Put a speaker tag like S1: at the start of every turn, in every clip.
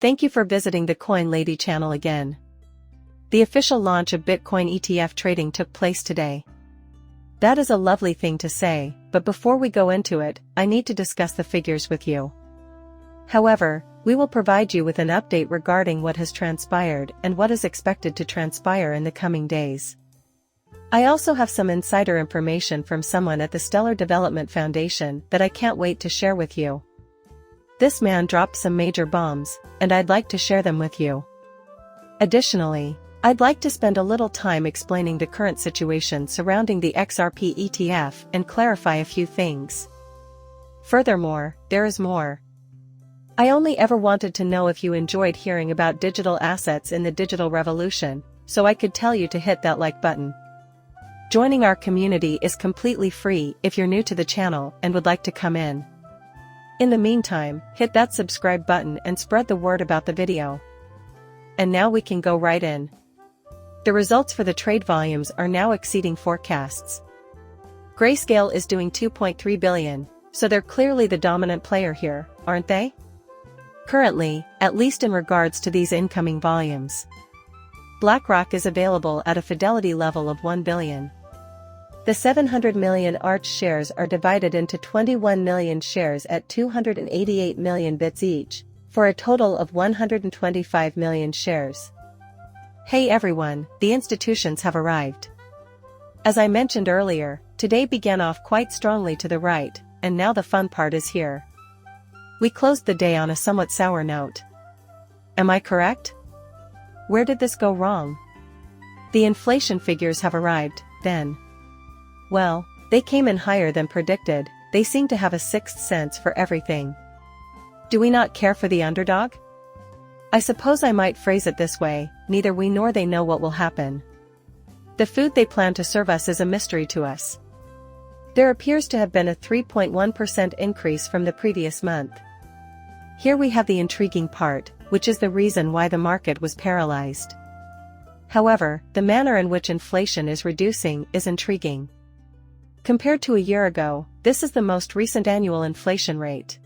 S1: Thank you for visiting the Coin Lady channel again. The official launch of Bitcoin ETF trading took place today. That is a lovely thing to say, but before we go into it, I need to discuss the figures with you. However, we will provide you with an update regarding what has transpired and what is expected to transpire in the coming days. I also have some insider information from someone at the Stellar Development Foundation that I can't wait to share with you. This man dropped some major bombs, and I'd like to share them with you. Additionally, I'd like to spend a little time explaining the current situation surrounding the Xrp Etf and clarify a few things. Furthermore, there is more. I only ever wanted to know if you enjoyed hearing about digital assets in the digital revolution, so I could tell you to hit that like button. Joining our community is completely free if you're new to the channel and would like to come in. In the meantime, hit that subscribe button and spread the word about the video. And now we can go right in. The results for the trade volumes are now exceeding forecasts. Grayscale is doing 2.3 billion, so they're clearly the dominant player here, aren't they? Currently, at least in regards to these incoming volumes. BlackRock is available at a fidelity level of 1 billion. The 700 million Arch shares are divided into 21 million shares at 288 million bits each, for a total of 125 million shares. Hey everyone, the institutions have arrived. As I mentioned earlier, today began off quite strongly to the right, and now the fun part is here. We closed the day on a somewhat sour note. Am I correct? Where did this go wrong? The inflation figures have arrived, then. Well, they came in higher than predicted. They seem to have a sixth sense for everything. Do we not care for the underdog? I suppose I might phrase it this way, neither we nor they know what will happen. The food they plan to serve us is a mystery to us. There appears to have been a 3.1% increase from the previous month. Here we have the intriguing part, which is the reason why the market was paralyzed. However, the manner in which inflation is reducing is intriguing. Compared to a year ago, this is the most recent annual inflation rate.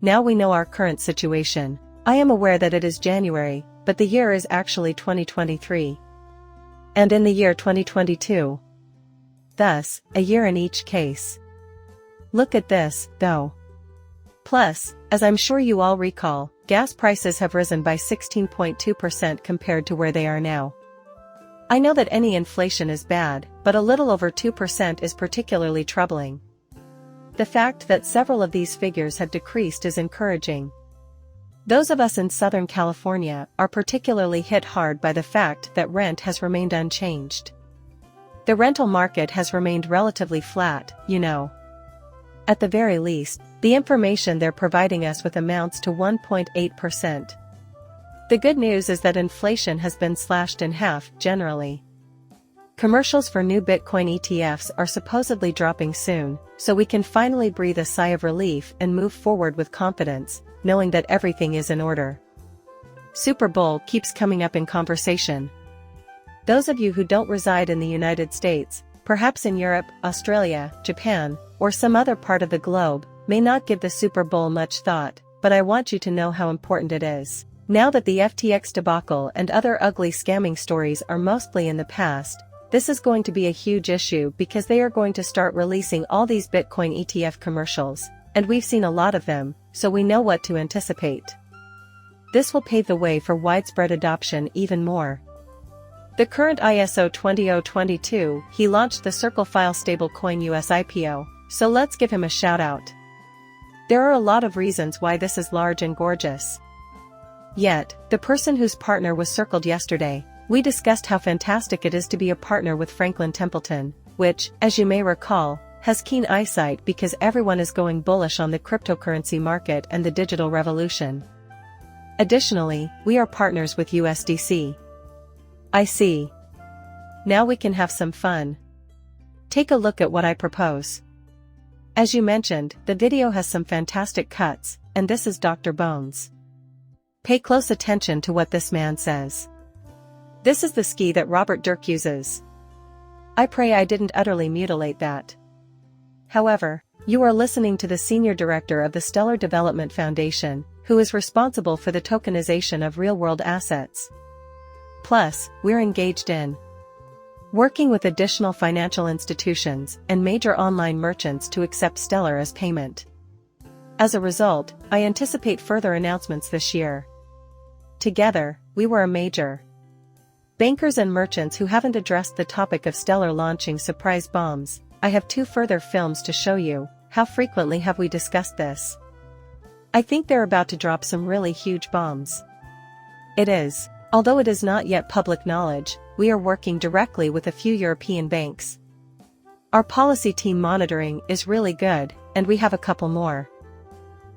S1: Now we know our current situation. I am aware that it is January, but the year is actually 2023. And in the year 2022. Thus, a year in each case. Look at this, though. Plus, as I'm sure you all recall, gas prices have risen by 16.2% compared to where they are now. I know that any inflation is bad, but a little over 2% is particularly troubling. The fact that several of these figures have decreased is encouraging. Those of us in Southern California are particularly hit hard by the fact that rent has remained unchanged. The rental market has remained relatively flat, you know. At the very least, the information they're providing us with amounts to 1.8%. The good news is that inflation has been slashed in half, generally. Commercials for new Bitcoin ETFs are supposedly dropping soon, so we can finally breathe a sigh of relief and move forward with confidence, knowing that everything is in order. Super Bowl keeps coming up in conversation. Those of you who don't reside in the United States, perhaps in Europe, Australia, Japan, or some other part of the globe, may not give the Super Bowl much thought, but I want you to know how important it is. Now that the FTX debacle and other ugly scamming stories are mostly in the past, this is going to be a huge issue because they are going to start releasing all these Bitcoin ETF commercials, and we've seen a lot of them, so we know what to anticipate. This will pave the way for widespread adoption even more. The current ISO 20022, he launched the Circle File stablecoin US IPO, so let's give him a shout out. There are a lot of reasons why this is large and gorgeous. Yet, the person whose partner was circled yesterday, we discussed how fantastic it is to be a partner with Franklin Templeton, which, as you may recall, has keen eyesight because everyone is going bullish on the cryptocurrency market and the digital revolution. Additionally, we are partners with USDC. I see. Now we can have some fun. Take a look at what I propose. As you mentioned, the video has some fantastic cuts, and this is Dr. Bones. Pay close attention to what this man says. This is the ski that Robert Dirk uses. I pray I didn't utterly mutilate that. However, you are listening to the Senior Director of the Stellar Development Foundation, who is responsible for the tokenization of real-world assets. Plus, we're engaged in working with additional financial institutions and major online merchants to accept Stellar as payment. As a result, I anticipate further announcements this year. Together, we were a major bankers and merchants who haven't addressed the topic of Stellar launching surprise bombs. I have 2 further films to show you. How frequently have we discussed this? I think they're about to drop some really huge bombs. It is. Although it is not yet public knowledge, we are working directly with a few European banks. Our policy team monitoring is really good, and we have a couple more.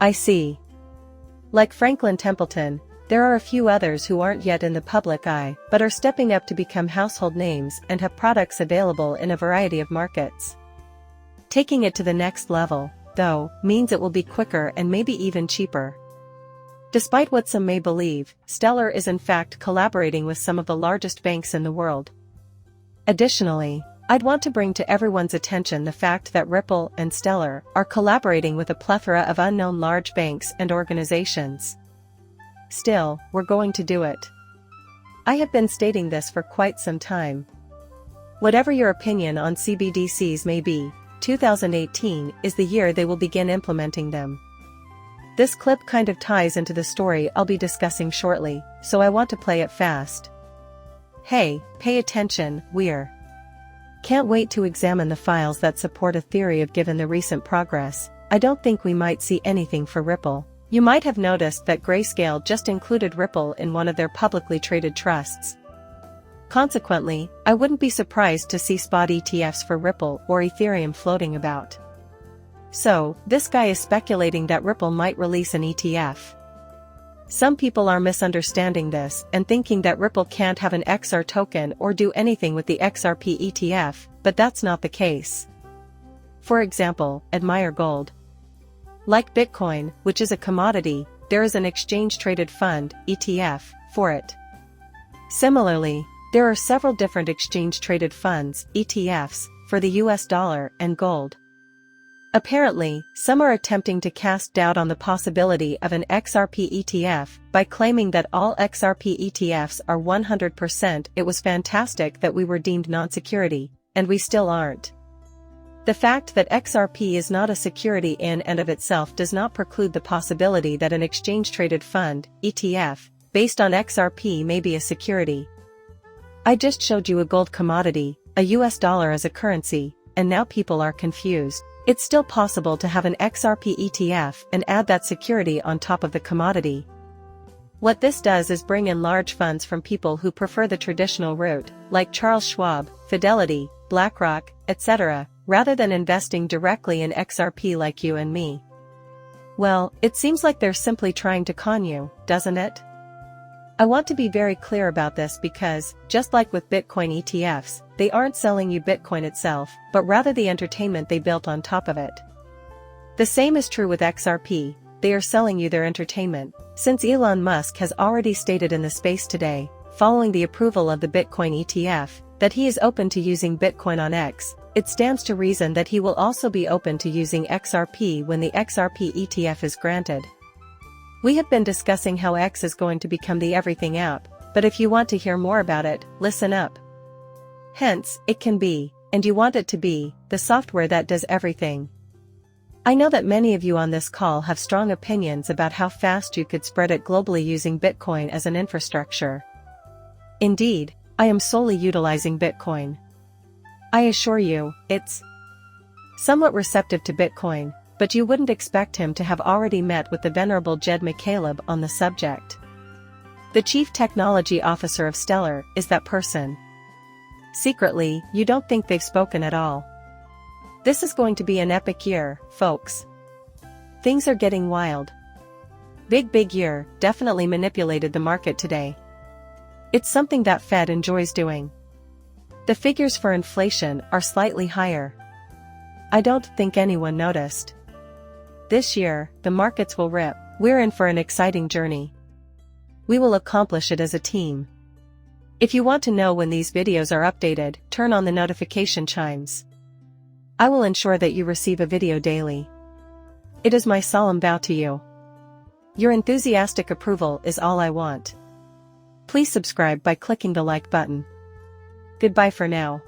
S1: I see. Like Franklin Templeton, there are a few others who aren't yet in the public eye but are stepping up to become household names and have products available in a variety of markets. Taking it to the next level, though, means it will be quicker and maybe even cheaper. Despite what some may believe, Stellar is in fact collaborating with some of the largest banks in the world. Additionally, I'd want to bring to everyone's attention the fact that Ripple and Stellar are collaborating with a plethora of unknown large banks and organizations. Still, we're going to do it. I have been stating this for quite some time. Whatever your opinion on CBDCs may be, 2018 is the year they will begin implementing them. This clip kind of ties into the story I'll be discussing shortly, so I want to play it fast. Hey, pay attention, can't wait to examine the files that support a theory of given the recent progress. I don't think we might see anything for Ripple. You might have noticed that Grayscale just included Ripple in one of their publicly traded trusts. Consequently, I wouldn't be surprised to see spot ETFs for Ripple or Ethereum floating about. So, this guy is speculating that Ripple might release an ETF. Some people are misunderstanding this and thinking that Ripple can't have an XR token or do anything with the Xrp ETF, but that's not the case. For example, admire gold. Like Bitcoin, which is a commodity, there is an exchange-traded fund, ETF, for it. Similarly, there are several different exchange-traded funds, ETFs, for the US dollar and gold. Apparently, some are attempting to cast doubt on the possibility of an Xrp ETF by claiming that all Xrp ETFs are 100%. It was fantastic that we were deemed non-security, and we still aren't. The fact that Xrp is not a security in and of itself does not preclude the possibility that an exchange-traded fund, ETF, based on Xrp may be a security. I just showed you a gold commodity, a US dollar as a currency, and now people are confused. It's still possible to have an Xrp ETF and add that security on top of the commodity. What this does is bring in large funds from people who prefer the traditional route, like Charles Schwab, Fidelity, BlackRock, etc., rather than investing directly in Xrp like you and me. Well, it seems like they're simply trying to con you, doesn't it? I want to be very clear about this because, just like with Bitcoin ETFs, they aren't selling you Bitcoin itself, but rather the entertainment they built on top of it. The same is true with Xrp, they are selling you their entertainment. Since Elon Musk has already stated in the space today, following the approval of the Bitcoin ETF, that he is open to using Bitcoin on X, it stands to reason that he will also be open to using Xrp when the Xrp ETF is granted. We have been discussing how X is going to become the everything app, but if you want to hear more about it, listen up. Hence, it can be, and you want it to be, the software that does everything. I know that many of you on this call have strong opinions about how fast you could spread it globally using Bitcoin as an infrastructure. Indeed, I am solely utilizing Bitcoin. I assure you, it's somewhat receptive to Bitcoin, but you wouldn't expect him to have already met with the venerable Jed McCaleb on the subject. The Chief Technology Officer of Stellar is that person. Secretly, you don't think they've spoken at all. This is going to be an epic year, folks. Things are getting wild. Big year, definitely manipulated the market today. It's something that Fed enjoys doing. The figures for inflation are slightly higher. I don't think anyone noticed. This year, the markets will rip. We're in for an exciting journey. We will accomplish it as a team. If you want to know when these videos are updated, turn on the notification chimes. I will ensure that you receive a video daily. It is my solemn vow to you. Your enthusiastic approval is all I want. Please subscribe by clicking the like button. Goodbye for now.